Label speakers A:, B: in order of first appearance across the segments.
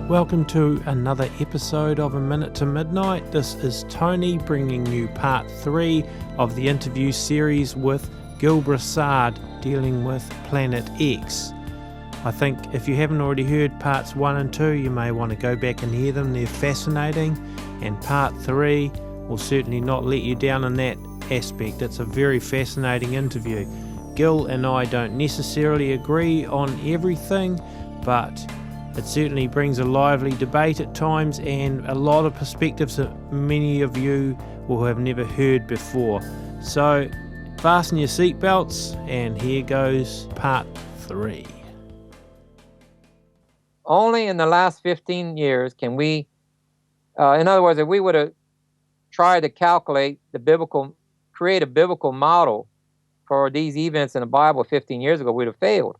A: Welcome to another episode of A Minute to Midnight. This is Tony bringing you part 3 of the interview series with Gill Broussard dealing with Planet X. I think if you haven't already heard parts 1 and 2, you may want to go back and hear them. They're fascinating, and part 3 will certainly not let you down in that aspect. It's a very fascinating interview. Gill and I don't necessarily agree on everything, but it certainly brings a lively debate at times and a lot of perspectives that many of you will have never heard before. So fasten your seatbelts, and here goes part 3.
B: Only in the last 15 years can we, in other words, if we would have tried to calculate create a biblical model for these events in the Bible 15 years ago, we'd have failed.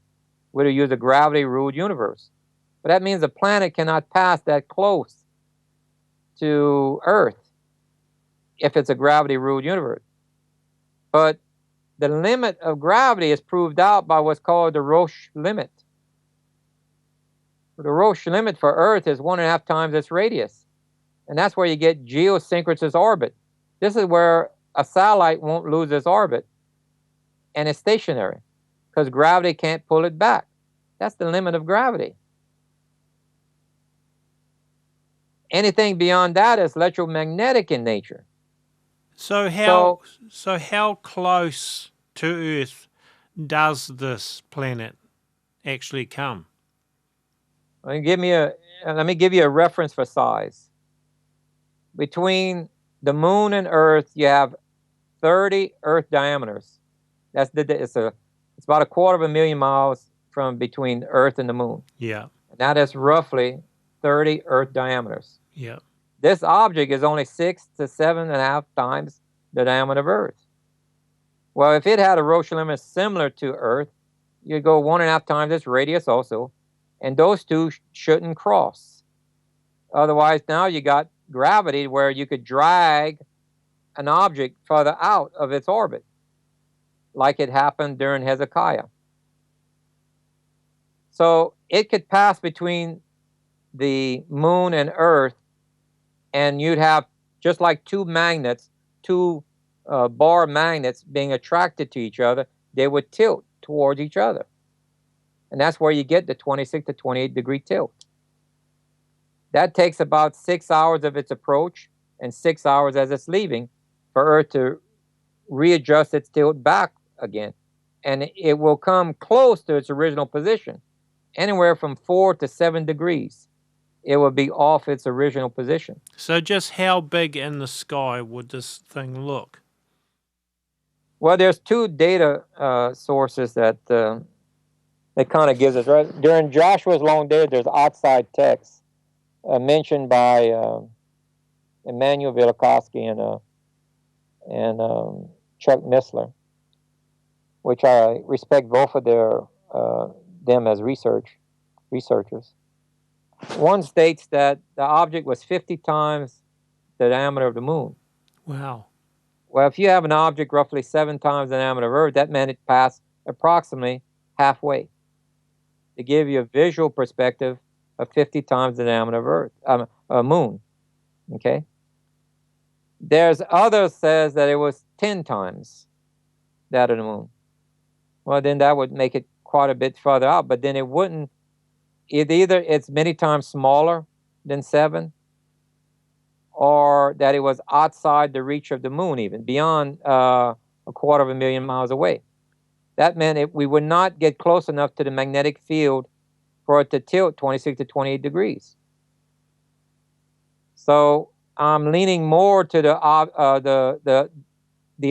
B: We'd have used a gravity-ruled universe. But that means the planet cannot pass that close to Earth if it's a gravity-ruled universe. But the limit of gravity is proved out by what's called the Roche limit. The Roche limit for Earth is 1.5 times its radius. And that's where you get geosynchronous orbit. This is where a satellite won't lose its orbit and it's stationary because gravity can't pull it back. That's the limit of gravity. Anything beyond that is electromagnetic in nature.
A: So how close to Earth does this planet actually come?
B: Let me give you a reference for size. Between the moon and Earth, you have 30 Earth diameters. It's about 250,000 miles from between Earth and the moon.
A: Yeah.
B: And that is roughly 30 Earth diameters.
A: Yeah.
B: This object is only 6 to 7.5 times the diameter of Earth. Well, if it had a Roche limit similar to Earth, you'd go 1.5 times its radius also, and those two shouldn't cross. Otherwise, now you got gravity where you could drag an object further out of its orbit, like it happened during Hezekiah. So it could pass between the moon and Earth, and you'd have just like two bar magnets being attracted to each other. They would tilt towards each other, and that's where you get the 26 to 28 degree tilt. That takes about 6 hours of its approach and 6 hours as it's leaving for Earth to readjust its tilt back again, and it will come close to its original position, anywhere from 4 to 7 degrees. It would be off its original position.
A: So just how big in the sky would this thing look?
B: Well, there's 2 data sources that kind of gives us, right? During Joshua's long day, there's outside text mentioned by Emmanuel Velikovsky and Chuck Missler, which I respect both of them as researchers. One states that the object was 50 times the diameter of the moon.
A: Wow.
B: Well, if you have an object roughly 7 times the diameter of Earth, that meant it passed approximately halfway. To give you a visual perspective of 50 times the diameter of moon. Okay? There's others says that it was 10 times that of the moon. Well, then that would make it quite a bit further out, but then it wouldn't. Either it's many times smaller than 7, or that it was outside the reach of the moon, even beyond 250,000 miles away. That meant we would not get close enough to the magnetic field for it to tilt 26 to 28 degrees. So I'm leaning more to the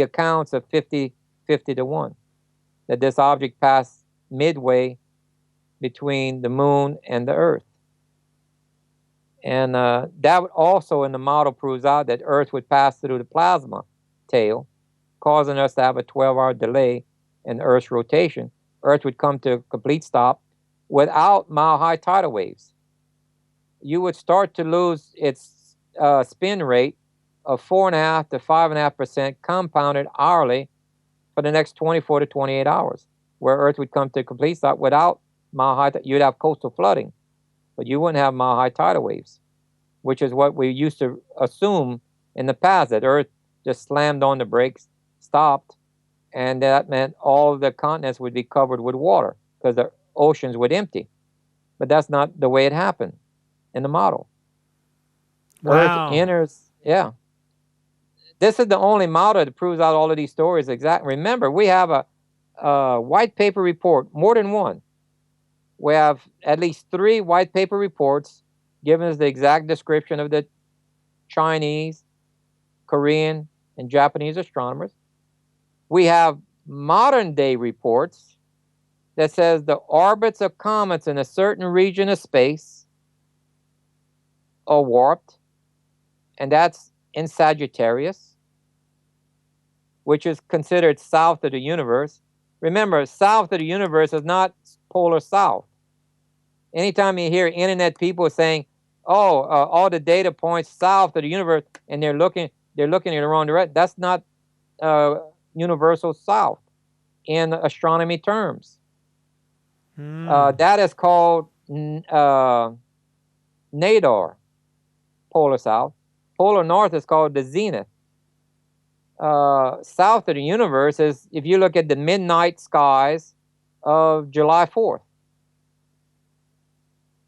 B: accounts of 50 to 1, that this object passed midway between the moon and the Earth. And that also in the model proves out that Earth would pass through the plasma tail, causing us to have a 12-hour delay in Earth's rotation. Earth would come to a complete stop without mile-high tidal waves. You would start to lose its spin rate of 4.5% to 5.5% compounded hourly for the next 24 to 28 hours, where Earth would come to a complete stop without mile high. You'd have coastal flooding. but you wouldn't have mile-high tidal waves, which is what we used to assume in the past, that Earth just slammed on the brakes, stopped, and that meant all the continents would be covered with water because the oceans would empty. But that's not the way it happened in the model. Earth
A: Wow.
B: enters, yeah. This is the only model that proves out all of these stories exactly. Remember, we have a white paper report, more than one. We have at least 3 white paper reports giving us the exact description of the Chinese, Korean, and Japanese astronomers. We have modern day reports that says the orbits of comets in a certain region of space are warped, and that's in Sagittarius, which is considered south of the universe. Remember, south of the universe is not polar south. Anytime you hear internet people saying, "Oh, all the data points south of the universe," and they're looking in the wrong direction, that's not universal south in astronomy terms. That is called nadar, polar south. Polar north is called the zenith. South of the universe is, if you look at the midnight skies of July 4th,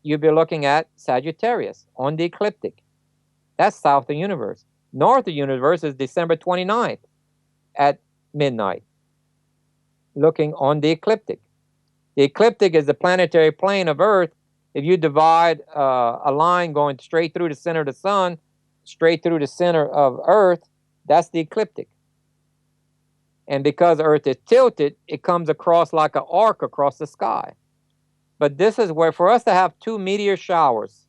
B: you'll be looking at Sagittarius on the ecliptic. That's south of the universe. North of the universe is December 29th at midnight, looking on the ecliptic. The ecliptic is the planetary plane of Earth. If you divide a line going straight through the center of the sun, straight through the center of Earth, that's the ecliptic. And because Earth is tilted, it comes across like an arc across the sky. But this is where, for us to have 2 meteor showers,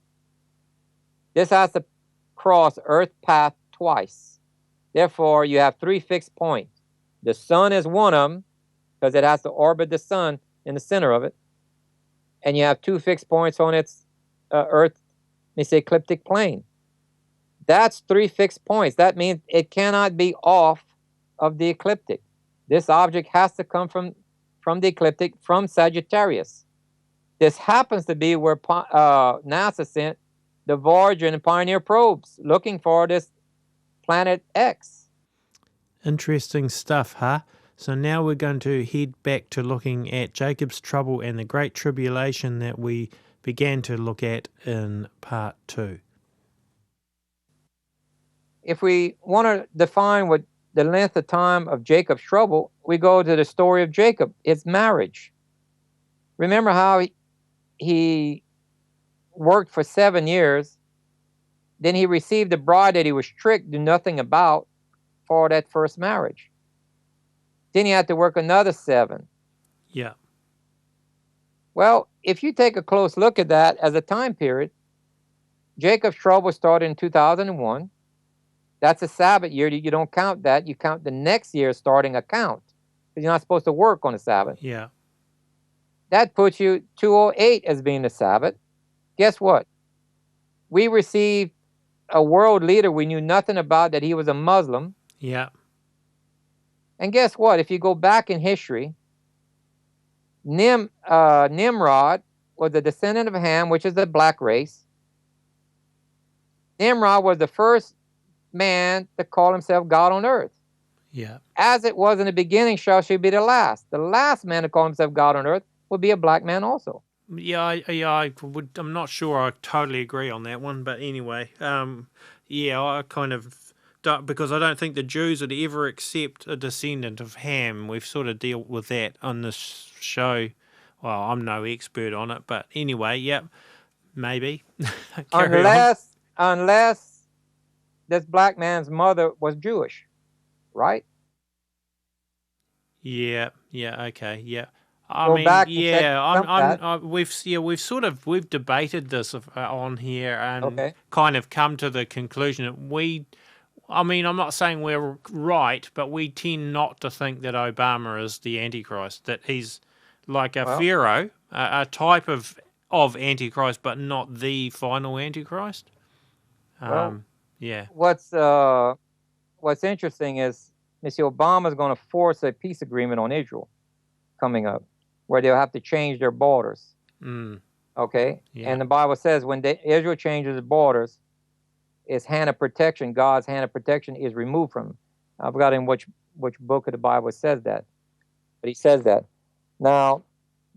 B: this has to cross Earth path twice. Therefore, you have 3 fixed points. The sun is one of them, because it has to orbit the sun in the center of it. And you have 2 fixed points on its ecliptic plane. That's 3 fixed points. That means it cannot be off of the ecliptic. This object has to come from the ecliptic, from Sagittarius. This happens to be where NASA sent the Voyager and Pioneer probes looking for this planet X.
A: Interesting stuff, huh? So now we're going to head back to looking at Jacob's Trouble and the Great Tribulation that we began to look at in part 2.
B: If we want to define what the length of time of Jacob's trouble, we go to the story of Jacob, his marriage. Remember how he worked for 7 years, then he received a bride that he was tricked, do nothing about, for that first marriage. Then he had to work another 7.
A: Yeah.
B: Well, if you take a close look at that as a time period, Jacob's trouble started in 2001. That's a Sabbath year. You don't count that. You count the next year starting a count, because you're not supposed to work on a Sabbath.
A: Yeah.
B: That puts you 208 as being the Sabbath. Guess what? We received a world leader we knew nothing about, that he was a Muslim.
A: Yeah.
B: And guess what? If you go back in history, Nimrod was a descendant of Ham, which is a black race. Nimrod was the first man to call himself God on earth.
A: Yeah.
B: As it was in the beginning, shall she be the last. The last man to call himself God on earth would be a black man also.
A: I'm not sure I totally agree on that one, but anyway, I kind of don't, because I don't think the Jews would ever accept a descendant of Ham. We've sort of dealt with that on this show. Well, I'm no expert on it, but anyway, yep, maybe.
B: Unless this black man's mother was Jewish, right?
A: Yeah, okay, yeah. We've debated this on here and kind of come to the conclusion that I'm not saying we're right, but we tend not to think that Obama is the Antichrist, that he's like a pharaoh, a type of Antichrist, but not the final Antichrist. Yeah.
B: What's interesting is Mr. Obama is going to force a peace agreement on Israel coming up, where they'll have to change their borders. Okay?
A: Yeah.
B: And the Bible says when Israel changes its borders, its hand of protection, God's hand of protection is removed from him. I forgot in which book of the Bible it says that, but he says that. Now,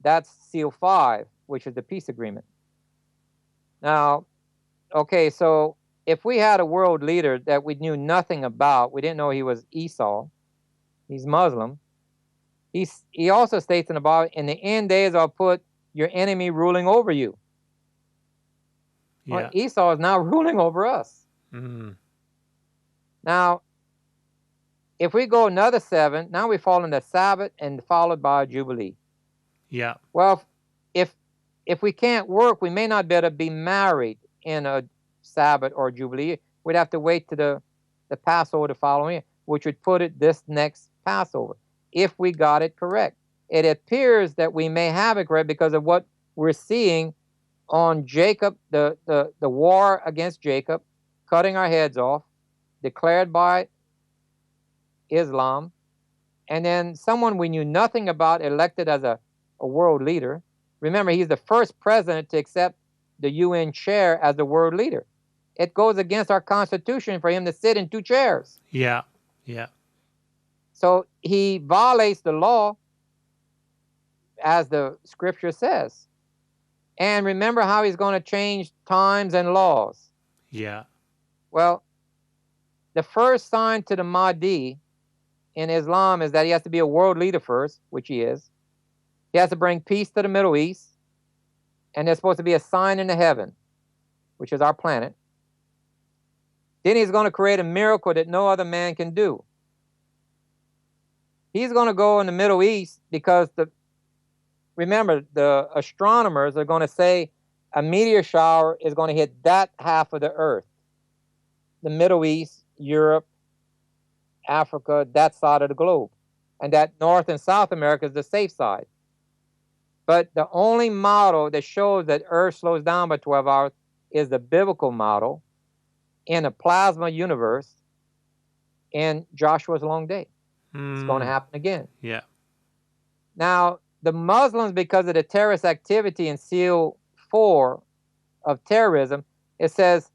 B: that's seal 5, which is the peace agreement. Now, okay, so if we had a world leader that we knew nothing about, we didn't know he was Esau, he's Muslim. He also states in the Bible, in the end days I'll put your enemy ruling over you.
A: Yeah.
B: Well, Esau is now ruling over us.
A: Mm.
B: Now, if we go another 7, now we fall into Sabbath and followed by Jubilee.
A: Yeah.
B: Well, if we can't work, we may not be able to be married in a Sabbath or Jubilee. We'd have to wait to the Passover the following year, which would put it this next Passover, if we got it correct. It appears that we may have it correct because of what we're seeing on Jacob, the war against Jacob, cutting our heads off, declared by Islam, and then someone we knew nothing about elected as a world leader. Remember, he's the first president to accept the UN chair as the world leader. It goes against our Constitution for him to sit in 2 chairs.
A: Yeah. Yeah.
B: So he violates the law, as the scripture says. And remember how he's going to change times and laws.
A: Yeah.
B: Well, the first sign to the Mahdi in Islam is that he has to be a world leader first, which he is. He has to bring peace to the Middle East. And there's supposed to be a sign in the heaven, which is our planet. Then he's going to create a miracle that no other man can do. He's going to go in the Middle East because remember, the astronomers are going to say a meteor shower is going to hit that half of the earth. The Middle East, Europe, Africa, that side of the globe. And that North and South America is the safe side. But the only model that shows that Earth slows down by 12 hours is the biblical model in a plasma universe in Joshua's long day. It's going to happen again.
A: Yeah.
B: Now, the Muslims, because of the terrorist activity in Seal 4 of terrorism, it says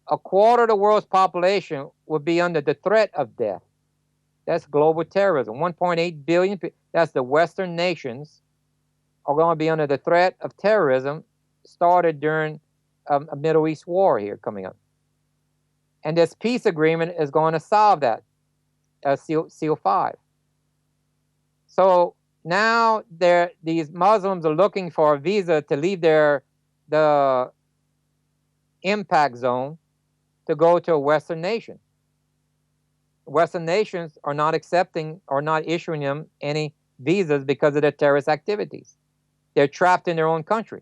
B: a quarter of the world's population would be under the threat of death. That's global terrorism. 1.8 billion people. That's the Western nations are going to be under the threat of terrorism started during a Middle East war here coming up. And this peace agreement is going to solve that, Seal 5. So now these Muslims are looking for a visa to leave the impact zone to go to a Western nation. Western nations are not accepting or not issuing them any visas because of their terrorist activities. They're trapped in their own country.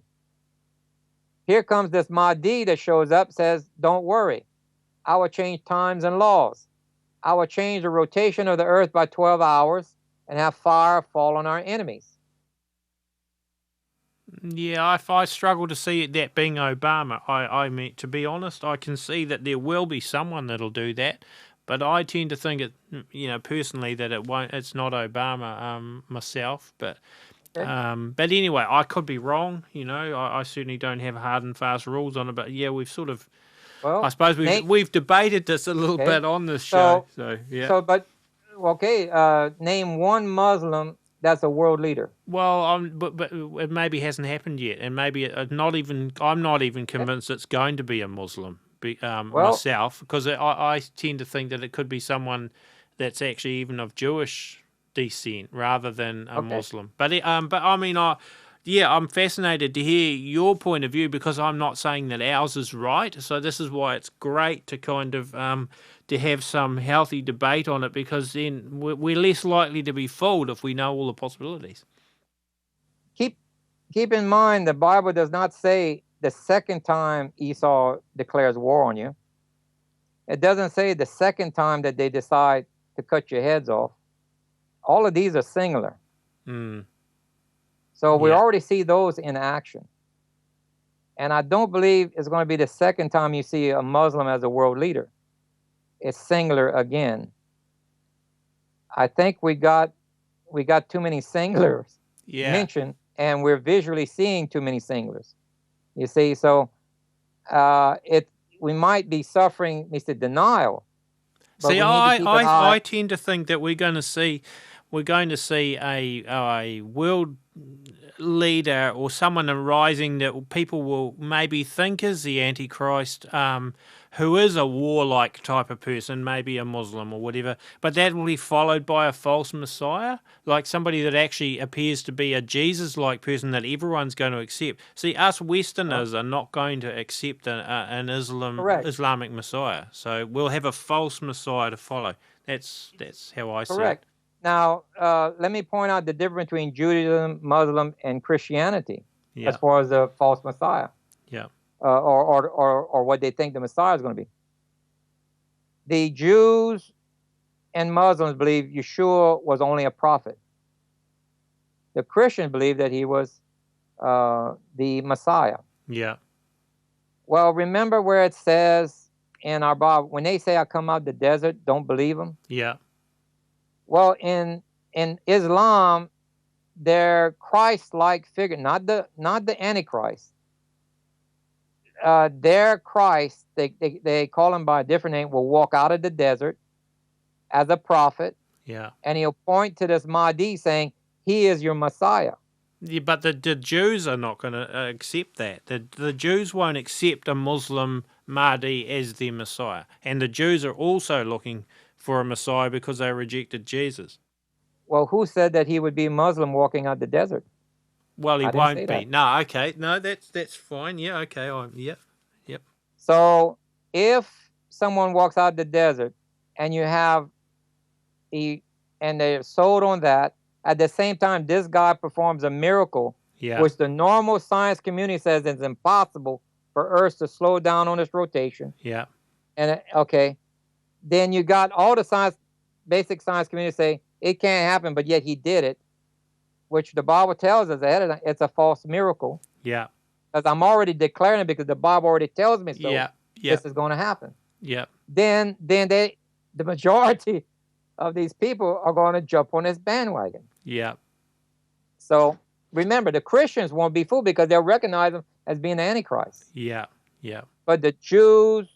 B: Here comes this Mahdi that shows up, says, don't worry. I will change times and laws. I will change the rotation of the earth by 12 hours and have fire fall on our enemies.
A: Yeah, I struggle to see that being Obama. I mean, to be honest, I can see that there will be someone that'll do that, but I tend to think personally that it won't. It's not Obama myself, but.
B: Okay.
A: But anyway, I could be wrong. I certainly don't have hard and fast rules on it. But yeah, we've sort of, I suppose we've debated this a little bit on this show. So yeah.
B: Name one Muslim that's a world leader.
A: Well, but it maybe hasn't happened yet, and maybe I'm not even convinced it's going to be a Muslim myself, because I tend to think that it could be someone that's actually even of Jewish descent rather than a Muslim. But I mean, I'm fascinated to hear your point of view, because I'm not saying that ours is right. So this is why it's great to kind of to have some healthy debate on it, because then we're less likely to be fooled if we know all the possibilities.
B: Keep in mind, the Bible does not say the second time Esau declares war on you. It doesn't say the second time that they decide to cut your heads off. All of these are singular. So we already see those in action. And I don't believe it's going to be the second time you see a Muslim as a world leader. It's singular again. I think we got too many singulars mentioned, and we're visually seeing too many singulars. You see, so we might be suffering, Mr. Denial. But
A: See,
B: we need to keep an eye.
A: I tend to think that we're going to see a world leader or someone arising that people will maybe think is the Antichrist, who is a warlike type of person, maybe a Muslim or whatever, but that will be followed by a false Messiah, like somebody that actually appears to be a Jesus-like person that everyone's going to accept. See, us Westerners are not going to accept an Islamic Messiah, so we'll have a false Messiah to follow. That's how I see it.
B: Correct. Now, let me point out the difference between Judaism, Muslim, and Christianity as far as the false Messiah.
A: Yeah.
B: Or what they think the Messiah is going to be. The Jews and Muslims believe Yeshua was only a prophet. The Christians believe that he was the Messiah.
A: Yeah.
B: Well, remember where it says in our Bible, when they say I come out of the desert, don't believe them?
A: Yeah.
B: Well, in Islam, their Christ-like figure, not the Antichrist. Their Christ, they call him by a different name, will walk out of the desert as a prophet.
A: Yeah.
B: And he'll point to this Mahdi saying, he is your Messiah.
A: Yeah, but the Jews are not going to accept that. The Jews won't accept a Muslim Mahdi as their Messiah. And the Jews are also looking for a Messiah because they rejected Jesus.
B: Well, who said that he would be Muslim walking out the desert?
A: Well, he won't be. No, okay. No, that's fine. Yeah, okay. Yep.
B: So if someone walks out the desert and you have and they're sold on that, at the same time this guy performs a miracle, which the normal science community says is impossible for Earth to slow down on its rotation.
A: Yeah.
B: And then you got all the basic science community say it can't happen, but yet he did it. Which the Bible tells us that it's a false miracle.
A: Yeah.
B: Because I'm already declaring it because the Bible already tells me so.
A: Yeah.
B: This is going to happen.
A: Yeah.
B: Then the majority of these people are going to jump on this bandwagon.
A: Yeah.
B: So remember, the Christians won't be fooled because they'll recognize him as being the Antichrist.
A: Yeah. Yeah.
B: But the Jews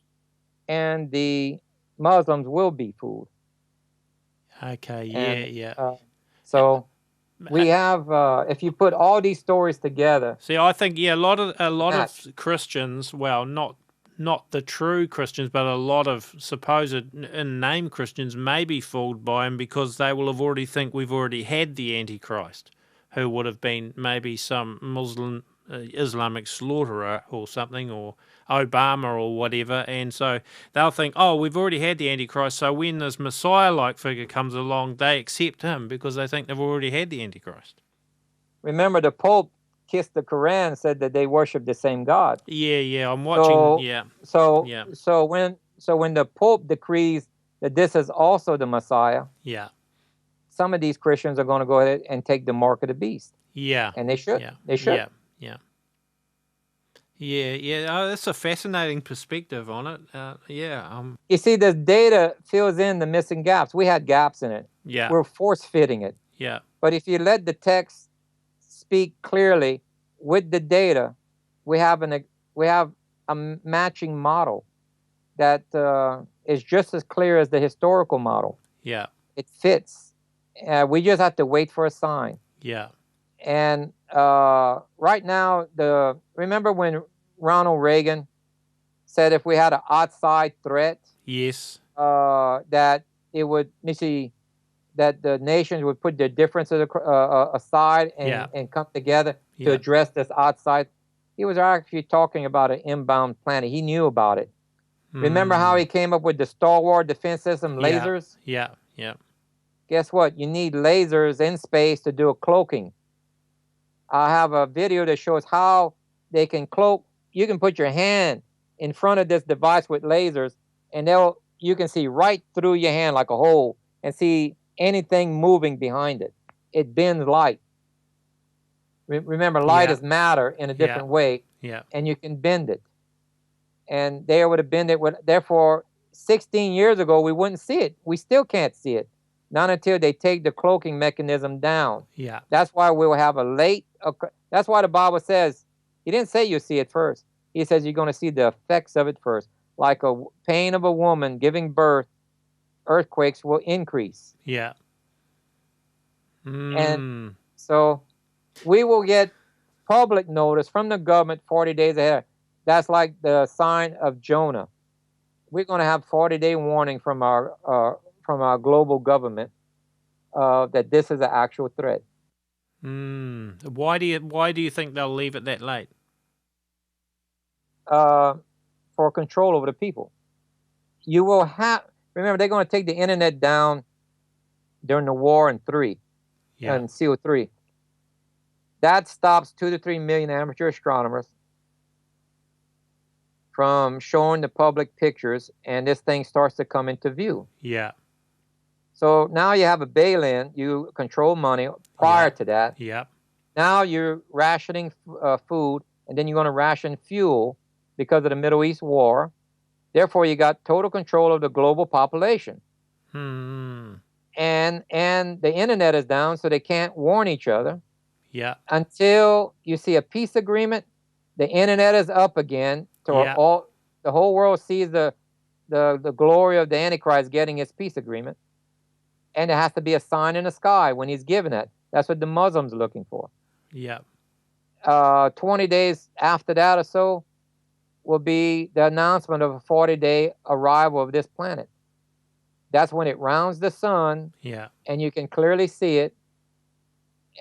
B: and the Muslims will be fooled.
A: Okay. Yeah.
B: So we have, if you put all these stories together.
A: See, I think a lot of Christians, well, not the true Christians, but a lot of supposed in-name Christians may be fooled by him because they will have already think we've already had the Antichrist, who would have been maybe some Muslim Islamic slaughterer or something, or Obama or whatever, and so they'll think, oh, we've already had the Antichrist, so when this Messiah-like figure comes along, they accept him because they think they've already had the Antichrist.
B: Remember, the Pope kissed the Quran and said that they worship the same God.
A: Yeah, I'm watching.
B: So when the Pope decrees that this is also the Messiah, some of these Christians are going to go ahead and take the mark of the beast.
A: Yeah,
B: and they should. They should.
A: Yeah. Oh, that's a fascinating perspective on it.
B: You see, this data fills in the missing gaps. We had gaps in it.
A: Yeah.
B: We're force-fitting it.
A: Yeah.
B: But if you let the text speak clearly with the data, we have a matching model that is just as clear as the historical model.
A: Yeah.
B: It fits. We just have to wait for a sign.
A: Yeah.
B: And right now, remember when Ronald Reagan said if we had an outside threat,
A: yes,
B: that it would, that the nations would put their differences aside and come together to address this outside. He was actually talking about an inbound planet. He knew about it. Remember how he came up with the Star Wars defense system, lasers?
A: Yeah.
B: Guess what? You need lasers in space to do a cloaking. I have a video that shows how they can cloak. You can put your hand in front of this device with lasers, and you can see right through your hand like a hole and see anything moving behind it. It bends light. Remember, light is matter in a different way, and you can bend it. And they would have bent it. Therefore, 16 years ago, we wouldn't see it. We still can't see it. Not until they take the cloaking mechanism down.
A: Yeah.
B: That's why we'll have that's why the Bible says He didn't say you see it first. He says you're going to see the effects of it first. Like a pain of a woman giving birth, earthquakes will increase.
A: Yeah.
B: And so we will get public notice from the government 40 days ahead. That's like the sign of Jonah. We're going to have 40-day warning from our global government that this is an actual threat.
A: Why do you think they'll leave it that late?
B: For control over the people. You will have, remember, they're going to take the internet down during the war in and CO3. That stops 2 to 3 million amateur astronomers from showing the public pictures, and this thing starts to come into view.
A: Yeah.
B: So now you have a bail-in. You control money. Prior to that, now you're rationing food, and then you're going to ration fuel because of the Middle East war. Therefore, you got total control of the global population. And the internet is down, so they can't warn each other.
A: Yeah.
B: Until you see a peace agreement, the internet is up again. So the whole world sees the glory of the Antichrist getting his peace agreement. And there has to be a sign in the sky when he's given it. That's what the Muslims are looking for.
A: Yeah.
B: 20 days after that or so will be the announcement of a 40-day arrival of this planet. That's when it rounds the sun.
A: Yeah.
B: And you can clearly see it.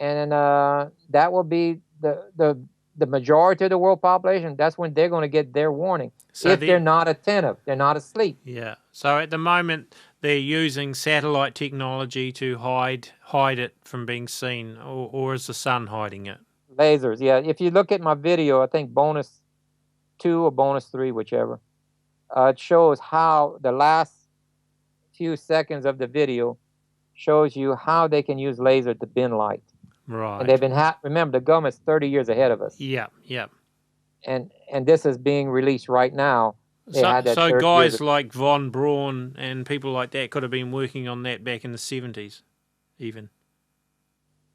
B: And that will be the majority of the world population. That's when they're going to get their warning. So if they're not attentive, they're not asleep.
A: Yeah. So at the moment, they're using satellite technology to hide it from being seen, or is the sun hiding it?
B: Lasers, yeah. If you look at my video, I think bonus 2 or bonus 3, whichever, it shows how the last few seconds of the video shows you how they can use laser to bend light.
A: Right.
B: And they've been remember, the government's 30 years ahead of us.
A: Yeah, yeah.
B: And this is being released right now.
A: So guys like von Braun and people like that could have been working on that back in the 70s, even.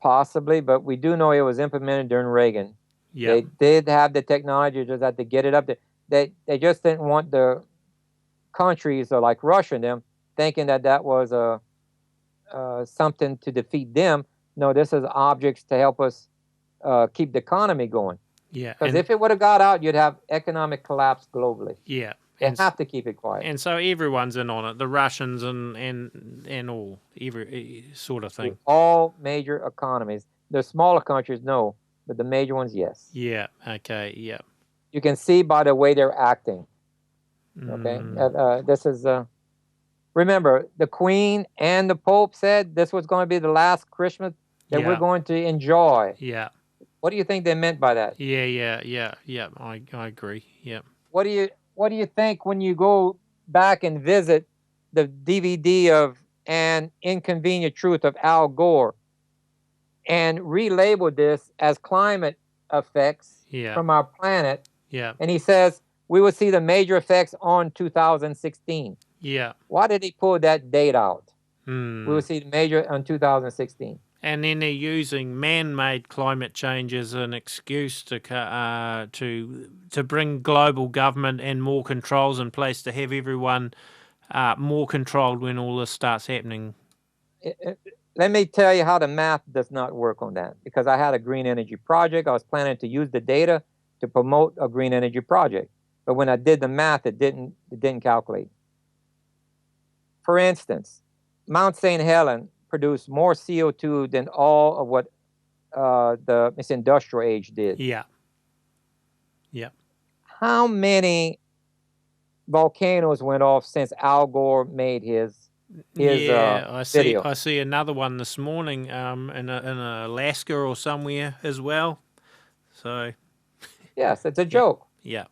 B: Possibly, but we do know it was implemented during Reagan. Yeah. They did have the technology, just had to get it up there. They just didn't want the countries like Russia and them thinking that was something to defeat them. No, this is objects to help us keep the economy going.
A: Yeah.
B: Because if it would have got out, you'd have economic collapse globally.
A: Yeah.
B: They have to keep it quiet.
A: And so everyone's in on it, the Russians and all, every sort of thing.
B: All major economies. The smaller countries, no, but the major ones, yes.
A: Yeah, okay, yeah.
B: You can see by the way they're acting. Okay? This is... remember, the Queen and the Pope said this was going to be the last Christmas that we're going to enjoy.
A: Yeah.
B: What do you think they meant by that?
A: Yeah. I agree. Yeah.
B: What do you think when you go back and visit the DVD of An Inconvenient Truth of Al Gore and relabel this as climate effects from our planet?
A: Yeah.
B: And he says we will see the major effects on 2016.
A: Yeah.
B: Why did he pull that date out? We will see the major on 2016.
A: And then they're using man-made climate change as an excuse to bring global government and more controls in place to have everyone more controlled when all this starts happening.
B: Let me tell you how the math does not work on that. Because I had a green energy project. I was planning to use the data to promote a green energy project. But when I did the math, it didn't calculate. For instance, Mount St. Helens produced more CO2 than all of what this industrial age did.
A: Yeah. Yeah.
B: How many volcanoes went off since Al Gore made his video?
A: I see another one this morning in Alaska or somewhere as well. So.
B: Yes, it's a joke.
A: Yeah.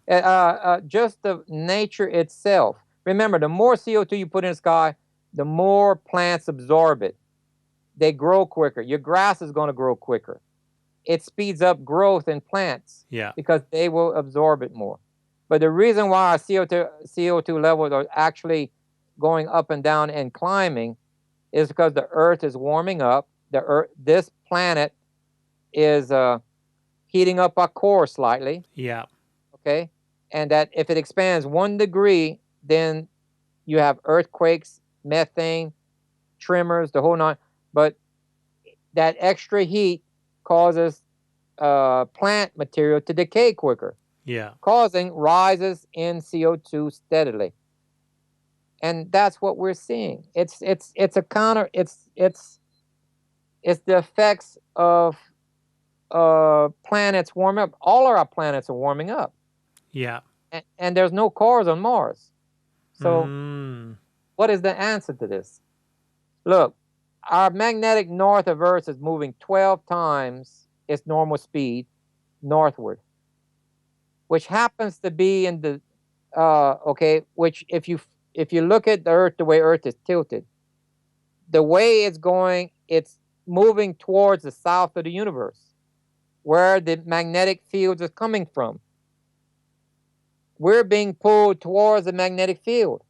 B: Just the nature itself. Remember, the more CO2 you put in the sky, the more plants absorb it. They grow quicker. Your grass is going to grow quicker. It speeds up growth in plants because they will absorb it more. But the reason why our CO2 levels are actually going up and down and climbing is because the Earth is warming up. This planet is heating up our core slightly.
A: Yeah.
B: Okay, and that if it expands 1 degree, then you have earthquakes, methane, tremors, the whole nine. But that extra heat causes plant material to decay quicker.
A: Yeah.
B: Causing rises in CO2 steadily. And that's what we're seeing. It's a counter. It's the effects of planets warming up. All of our planets are warming up.
A: Yeah.
B: And there's no cars on Mars. So what is the answer to this? Look, our magnetic north of Earth is moving 12 times its normal speed northward, which happens to be in the which if you look at the Earth, the way Earth is tilted, the way it's going, it's moving towards the south of the universe, where the magnetic fields are coming from. We're being pulled towards the magnetic field,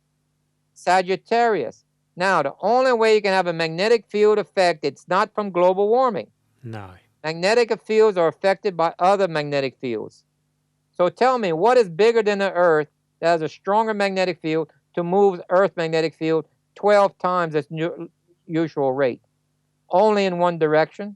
B: Sagittarius. Now, the only way you can have a magnetic field effect, it's not from global warming.
A: No.
B: Magnetic fields are affected by other magnetic fields. So tell me, what is bigger than the Earth that has a stronger magnetic field to move Earth's magnetic field 12 times its usual rate? Only in one direction.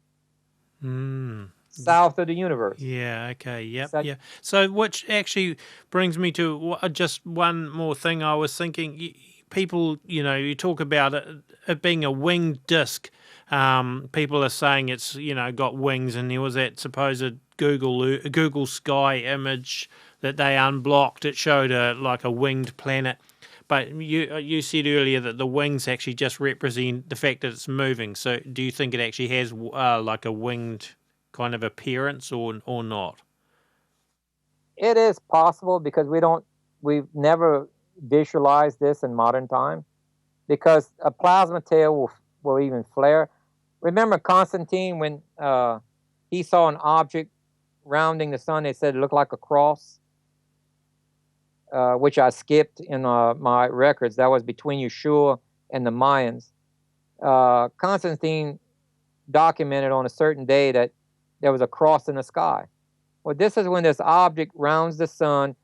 B: South of the universe.
A: Yeah, okay, yep, yeah. So which actually brings me to just one more thing I was thinking. People, you talk about it being a winged disc. People are saying it's, got wings, and there was that supposed Google Sky image that they unblocked. It showed like a winged planet. But you said earlier that the wings actually just represent the fact that it's moving. So do you think it actually has like a winged kind of appearance or not?
B: It is possible, because we've never visualized this in modern time, because a plasma tail will even flare. Remember Constantine, when he saw an object rounding the sun, they said it looked like a cross, which I skipped in my records. That was between Yeshua and the Mayans. Constantine documented on a certain day that there was a cross in the sky. Well, this is when this object rounds the sun.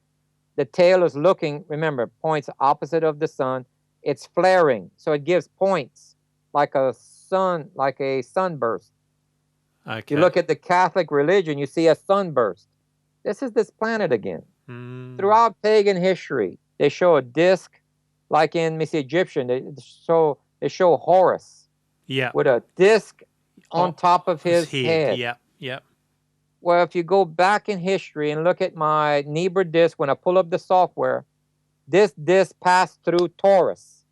B: The tail is looking, remember, points opposite of the sun. It's flaring, so it gives points like a sunburst.
A: Okay.
B: You look at the Catholic religion, you see a sunburst. This is this planet again. Throughout pagan history, they show a disc, like in Egyptian, they show Horus, with a disc on top of his head.
A: Yep.
B: Well, if you go back in history and look at my Nebra disc, when I pull up the software, this disc passed through Taurus.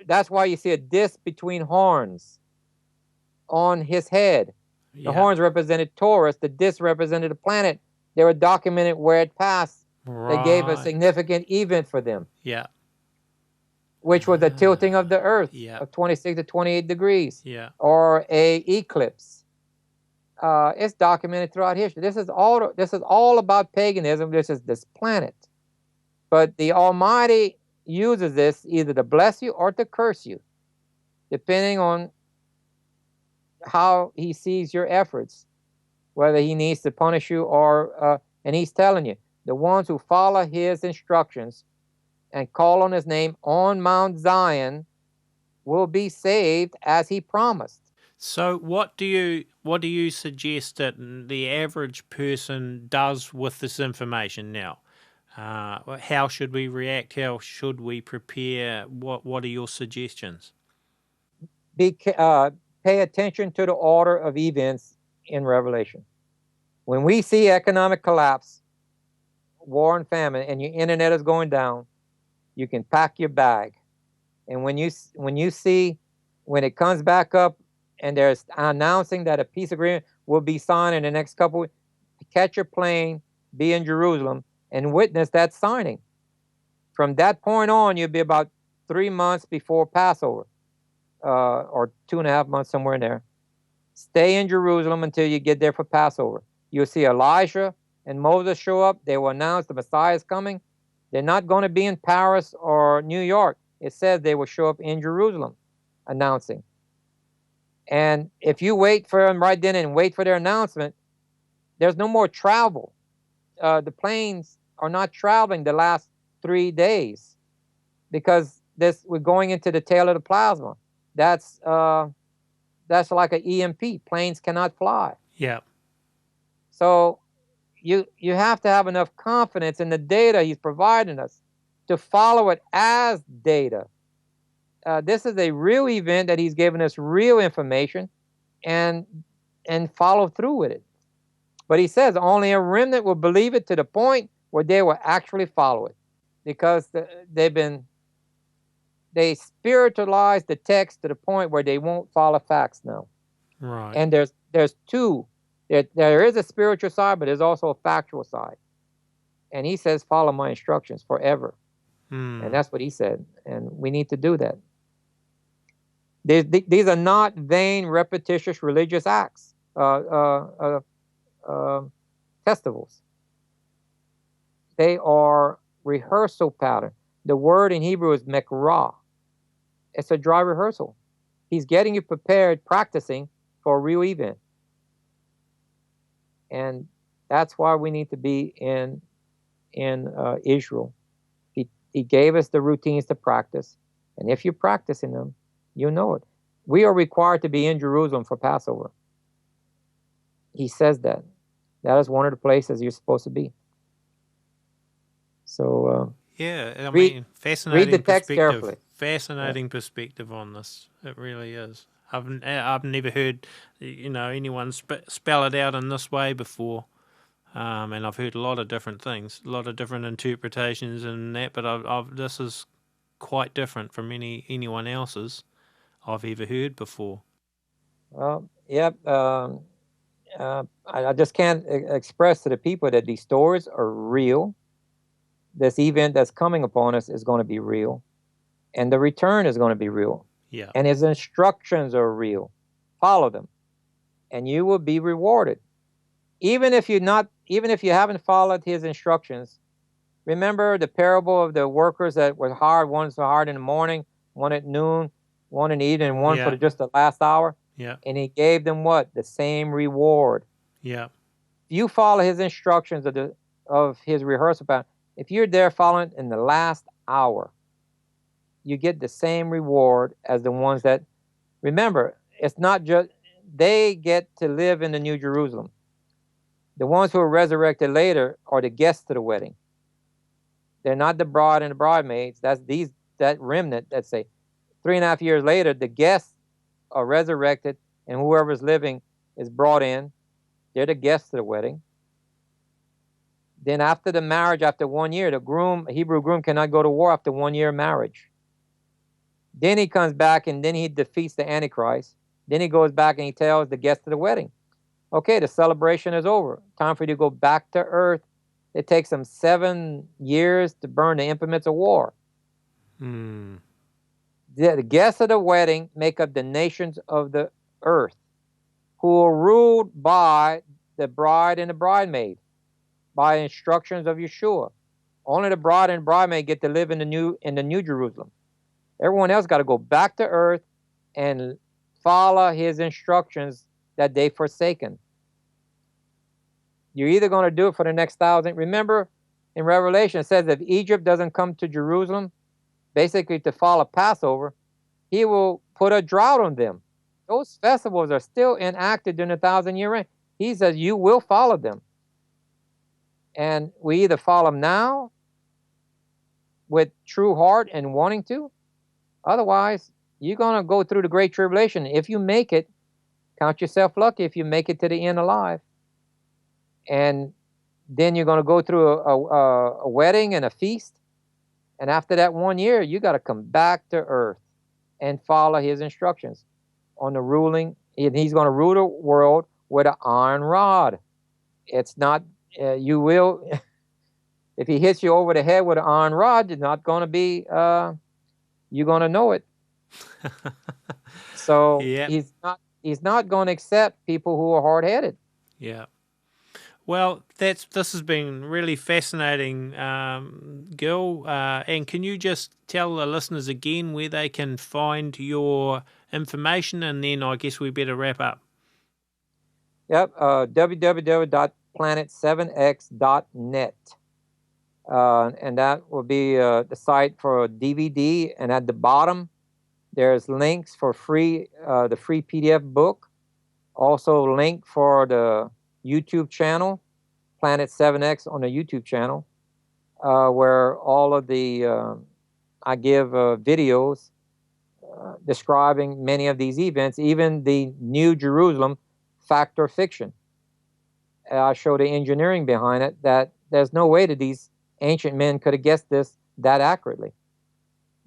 B: That's why you see a disc between horns on his head. The horns represented Taurus. The disc represented a planet. They were documented where it passed. Right. They gave a significant event for them.
A: Yeah.
B: Which was the tilting of the Earth of 26 to 28 degrees.
A: Yeah.
B: Or a eclipse. It's documented throughout history. This is all about paganism. This is this planet. But the Almighty uses this either to bless you or to curse you, depending on how he sees your efforts, whether he needs to punish you or, and he's telling you, the ones who follow his instructions and call on his name on Mount Zion will be saved as he promised.
A: So what do you suggest that the average person does with this information now? How should we react? How should we prepare? What are your suggestions?
B: Pay attention to the order of events in Revelation. When we see economic collapse, war and famine, and your internet is going down, you can pack your bag. And when it comes back up, and there's announcing that a peace agreement will be signed in the next couple weeks, catch your plane, be in Jerusalem, and witness that signing. From that point on, you'll be about 3 months before Passover, or 2.5 months, somewhere in there. Stay in Jerusalem until you get there for Passover. You'll see Elijah and Moses show up. They will announce the Messiah is coming. They're not going to be in Paris or New York. It says they will show up in Jerusalem announcing. And if you wait for them right then and wait for their announcement, there's no more travel. The planes are not traveling the last 3 days because we're going into the tail of the plasma. That's like an EMP. Planes cannot fly.
A: Yeah.
B: So you have to have enough confidence in the data he's providing us to follow it as data. This is a real event that he's given us real information, and follow through with it. But he says only a remnant will believe it to the point where they will actually follow it, because they spiritualize the text to the point where they won't follow facts now.
A: Right.
B: And there's two. There is a spiritual side, but there's also a factual side. And he says, follow my instructions forever. And that's what he said. And we need to do that. These are not vain, repetitious religious acts, festivals. They are rehearsal pattern. The word in Hebrew is mekrah. It's a dry rehearsal. He's getting you prepared, practicing for a real event. And that's why we need to be in Israel. He gave us the routines to practice. And if you're practicing them, you know it. We are required to be in Jerusalem for Passover. He says that. That is one of the places you're supposed to be. So
A: yeah, I
B: read,
A: mean, fascinating.
B: Read the text
A: perspective.
B: carefully.
A: Fascinating perspective on this. It really is. I've never heard anyone spell it out in this way before, and I've heard a lot of different things, a lot of different interpretations and that. But this is quite different from anyone else's I've ever heard before.
B: Well, yep. I just can't express to the people that these stories are real. This event that's coming upon us is going to be real, and the return is going to be real.
A: Yeah.
B: And his instructions are real. Follow them, and you will be rewarded. Even if you haven't followed his instructions, remember the parable of the workers that were hired. One's hired in the morning, one at noon, one in the evening, and one for just the last hour.
A: Yeah.
B: And he gave them what? The same reward.
A: Yeah.
B: If you follow his instructions of his rehearsal pattern, if you're there following in the last hour, you get the same reward as the ones that, remember, it's not just, they get to live in the New Jerusalem. The ones who are resurrected later are the guests to the wedding. They're not the bride and the bridesmaids. That remnant that say 3.5 years later, the guests are resurrected, and whoever's living is brought in. They're the guests to the wedding. Then after the marriage, after 1 year, the Hebrew groom cannot go to war after 1 year marriage. Then he comes back and then he defeats the Antichrist. Then he goes back and he tells the guests to the wedding, okay, the celebration is over. Time for you to go back to earth. It takes them 7 years to burn the implements of war. The guests of the wedding make up the nations of the earth, who are ruled by the bride and the bridesmaid, by instructions of Yeshua. Only the bride and bridesmaid get to live in the new Jerusalem. Everyone else got to go back to earth and follow his instructions that they've forsaken. You're either going to do it for the next 1,000. Remember, in Revelation, it says if Egypt doesn't come to Jerusalem, basically to follow Passover, he will put a drought on them. Those festivals are still enacted during the 1,000-year reign. He says you will follow them. And we either follow them now with true heart and wanting to. Otherwise, you're going to go through the Great Tribulation. If you make it, count yourself lucky if you make it to the end alive. And then you're going to go through a wedding and a feast. And after that 1 year, you got to come back to earth and follow his instructions on the ruling. He's going to rule the world with an iron rod. It's not, you will, if he hits you over the head with an iron rod, it's not going to be, you're going to know it. So he's not going to accept people who are hard-headed.
A: Yeah. Well, this has been really fascinating, Gill. And can you just tell the listeners again where they can find your information, and then I guess we better wrap up.
B: Yep, www.pt3 planet7x.net. And that will be the site for a DVD. And at the bottom, there's links for the free PDF book. Also, link for the YouTube channel, Planet 7X on the YouTube channel, where all of the I give videos describing many of these events, even the New Jerusalem fact or fiction. I show the engineering behind it, that there's no way that these ancient men could have guessed this that accurately.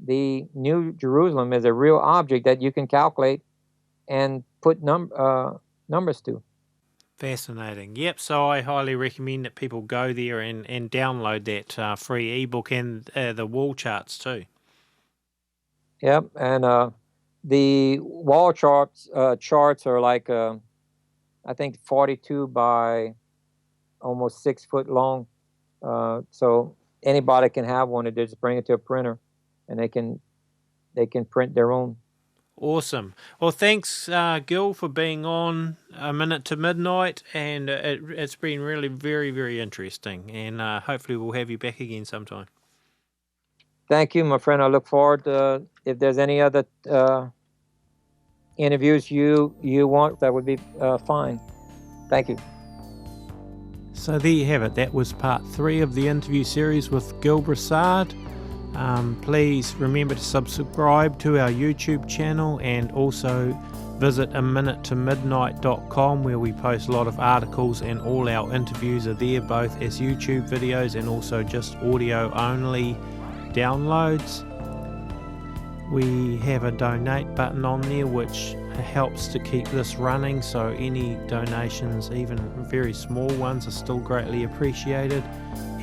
B: The New Jerusalem is a real object that you can calculate and put numbers to.
A: Fascinating. Yep, so I highly recommend that people go there and download that free ebook and the wall charts too.
B: Yep, and the wall charts are like, I think, 42 by almost 6 foot long. So anybody can have one. They just bring it to a printer, and they can print their own.
A: Awesome. Well, thanks, Gill, for being on A Minute to Midnight, and it's been really very, very interesting, and hopefully we'll have you back again sometime.
B: Thank you, my friend. I look forward to, if there's any other interviews you want, that would be fine. Thank you.
A: So there you have it. That was part 3 of the interview series with Gill Broussard. Please remember to subscribe to our YouTube channel, and also visit aminutetomidnite.com, where we post a lot of articles, and all our interviews are there, both as YouTube videos and also just audio only downloads. We have a donate button on there which helps to keep this running, so any donations, even very small ones, are still greatly appreciated.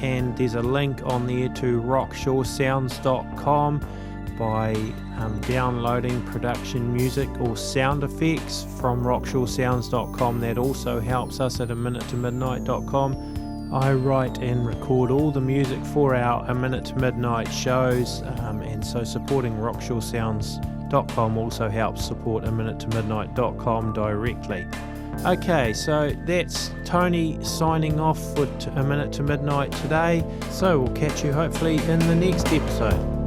A: And there's a link on there to rockshoresounds.com by downloading production music or sound effects from rockshoresounds.com. That also helps us at aminutetomidnite.com. I write and record all the music for our A Minute to Midnight shows, and so supporting rockshoresounds.com also helps support aminutetomidnite.com directly. Okay, so that's Tony signing off for A Minute to Midnight today, so we'll catch you hopefully in the next episode.